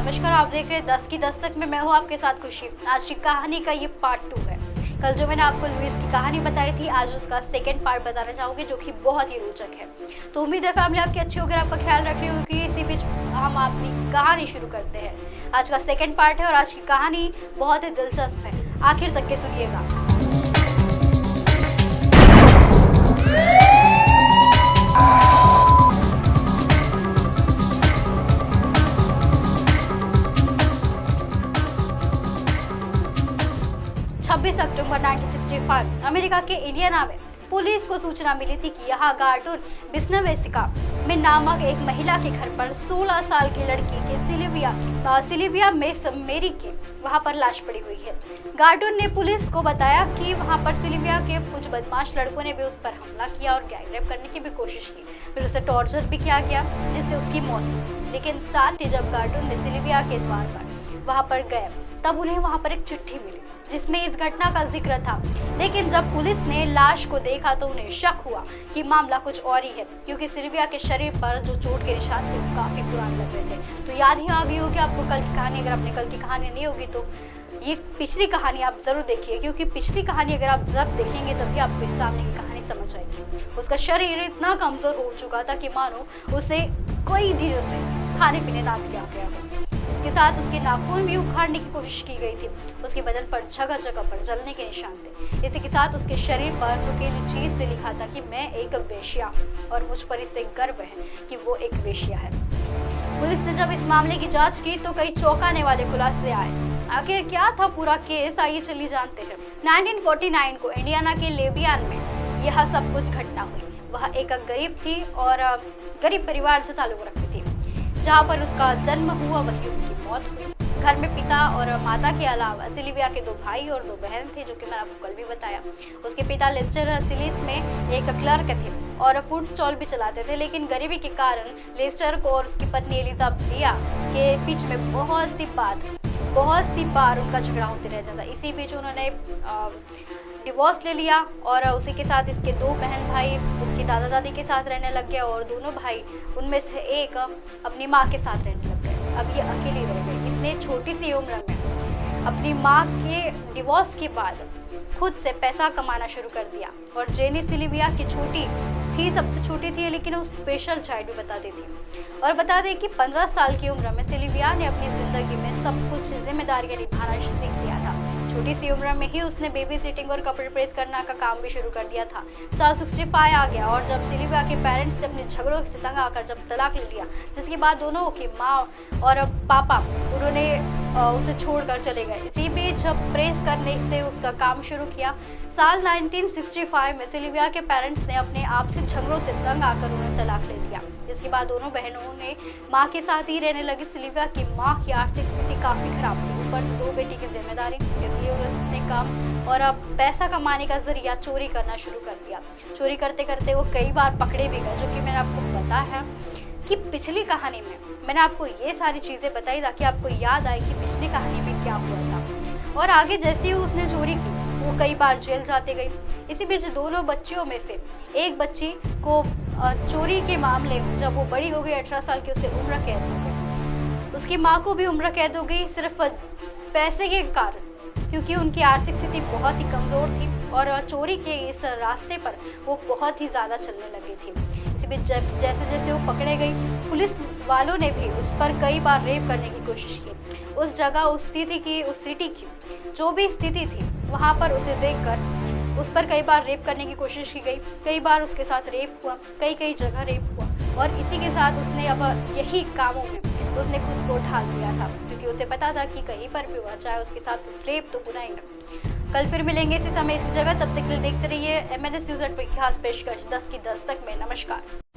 नमस्कार, आप देख रहे हैं 10 की दस्तक में। मैं हूं आपके साथ खुशी। आज की कहानी का ये पार्ट 2 है। कल जो मैंने आपको लुइस की कहानी बताई थी, आज उसका सेकंड पार्ट बताना चाहूंगी, जो कि बहुत ही रोचक है। तो उम्मीद है फैमिली आपकी अच्छी होगी, आपका ख्याल रख रही होगी। इसी बीच हम अपनी कहानी शुरू करते हैं। आज का सेकेंड पार्ट है और आज की कहानी बहुत ही दिलचस्प है, आखिर तक के सुनिएगा। 26 अक्टूबर 1965 अमेरिका के इंडियाना में पुलिस को सूचना मिली थी कि यहाँ गार्डन बिस्नवेसिका में नामक एक महिला के घर पर 16 साल की लड़की के सिल्विया मेस मेरी के वहाँ पर लाश पड़ी हुई है। गार्डन ने पुलिस को बताया कि वहाँ पर सिल्विया के कुछ बदमाश लड़कों ने भी उस पर हमला किया और गैंग रेप करने की भी कोशिश की। फिर उसे टॉर्चर भी किया गया, जिससे उसकी मौत हुई। लेकिन साथ ही जब गार्डन ने सिल्विया के द्वार पर वहाँ पर गए, तब उन्हें वहाँ पर एक चिट्ठी मिली जिसमें इस घटना का जिक्र था। लेकिन जब पुलिस ने लाश को देखा तो उन्हें शक हुआ कि मामला कुछ और ही है, क्योंकि सिल्विया के शरीर पर जो चोट के निशान थे वो काफी पुराने लग रहे थे। तो याद ही आ गई होगी आपको कल की कहानी। अगर आपने कल की कहानी नहीं होगी तो ये पिछली कहानी आप जरूर देखिए, क्योंकि पिछली कहानी अगर आप जब देखेंगे तभी आपको इस सामने की कहानी समझ आएगी। उसका शरीर इतना कमजोर हो चुका था कि मानो उसे कई दिनों से खाने पीने ना दिया गया हो। इसके साथ उसके नाखून भी उखाड़ने की कोशिश की गई थी। उसके बदन पर जगह जगह पर जलने के निशान थे। इसी के साथ उसके शरीर पर नुकीली चीज से लिखा था कि मैं एक वेश्या और मुझ पर इसे गर्व है कि वो एक वेश्या है। पुलिस ने जब इस मामले की जांच की तो कई चौंकाने वाले खुलासे आए। आखिर क्या था पूरा केस, आइए चलिए जानते हैं। 1949 को इंडियाना के लेबियान में यह सब कुछ घटना हुई। वह एक गरीब थी और गरीब परिवार से ताल्लुक रखती थी। जहाँ पर उसका जन्म हुआ वही उसकी मौत हुई। घर में पिता और माता के अलावा सिल्विया के 2 भाई और 2 बहन थे, जो कि मैंने आपको कल भी बताया। उसके पिता लेस्टर सिलिस में एक क्लर्क थे और फूड स्टॉल भी चलाते थे। लेकिन गरीबी के कारण लेस्टर को और उसकी पत्नी एलिजाबेथ के बीच में बहुत सी बार उनका झगड़ा होते रहता था। इसी बीच उन्होंने डिवोर्स ले लिया और उसी के साथ इसके 2 बहन भाई उसकी दादा दादी के साथ रहने लग गया और दोनों भाई उनमें से एक अपनी माँ के साथ रहने लग गए। अब ये अकेली रह गई। इसने छोटी सी उम्र में अपनी माँ के डिवोर्स के बाद खुद से पैसा कमाना शुरू कर दिया। और जेनी सिल्विया की सबसे छोटी थी, लेकिन वो स्पेशल चाइल्ड भी बताती थी। और बता दें कि 15 साल की उम्र में सिल्विया ने अपनी जिंदगी में सब कुछ जिम्मेदारियां निभाना सीख लिया था। छोटी सी उम्र में ही उसने बेबी सिटिंग और कपड़े प्रेस करने का काम भी शुरू कर दिया था। साल 65 आ गया और जब सिल्विया के पेरेंट्स से अपने झगड़ों से तंग आकर जब तलाक ले लिया, जिसके बाद दोनों की माँ और पापा उन्होंने उसे छोड़कर चले गए। इसी बीच जब प्रेस करने से उसका काम शुरू किया। साल 1965 में सिल्विया के पेरेंट्स ने अपने आपसी झगड़ों से तंग आकर उन्हें तलाक ले लिया। इसके बाद दोनों बहनों ने माँ के साथ ही रहने लगी। सिल्विया की माँ की आर्थिक स्थिति काफी खराब थी, ऊपर से 2 बेटी की जिम्मेदारी, इसलिए उसने काम और अब पैसा कमाने का जरिया चोरी करना शुरू कर दिया। चोरी करते करते वो कई बार पकड़े भी गए, जो कि मैंने आपको पता है कि पिछली कहानी में मैंने आपको ये सारी चीजें बताई ताकि आपको याद आए कि पिछली कहानी में क्या हुआ था। और आगे जैसे ही उसने चोरी की वो कई बार जेल जाते गई। इसी बीच दोनों बच्चियों में से एक बच्ची को चोरी के मामले में जब वो बड़ी हो गई, 18 साल की, उसे उम्र कैद हो गई। उसकी माँ को भी उम्र कैद हो गई, सिर्फ पैसे के कारण, क्योंकि उनकी आर्थिक स्थिति बहुत ही कमजोर थी और चोरी के इस रास्ते पर वो बहुत ही ज्यादा चलने लगी थी। इसी बीच जैसे जैसे वो पकड़े गई, पुलिस वालों ने भी उस पर कई बार रेप करने की कोशिश की। उस जगह, उस सिटी की जो भी स्थिति थी, वहाँ पर उसे देखकर उस पर कई बार रेप करने की कोशिश की गई। कई बार उसके साथ रेप हुआ, कई जगह रेप हुआ। और इसी के साथ उसने अब यही कामों में उसने खुद को ढाल दिया था, क्योंकि उसे पता था कि कहीं पर भी हुआ चाहे उसके साथ रेप तो गुनाह ही ना। कल फिर मिलेंगे इसी समय इसी जगह, तब तक के लिए देखते रहिए MNS न्यूज़ नेटवर्क की खास पेशकश 10 की दस्तक में। नमस्कार।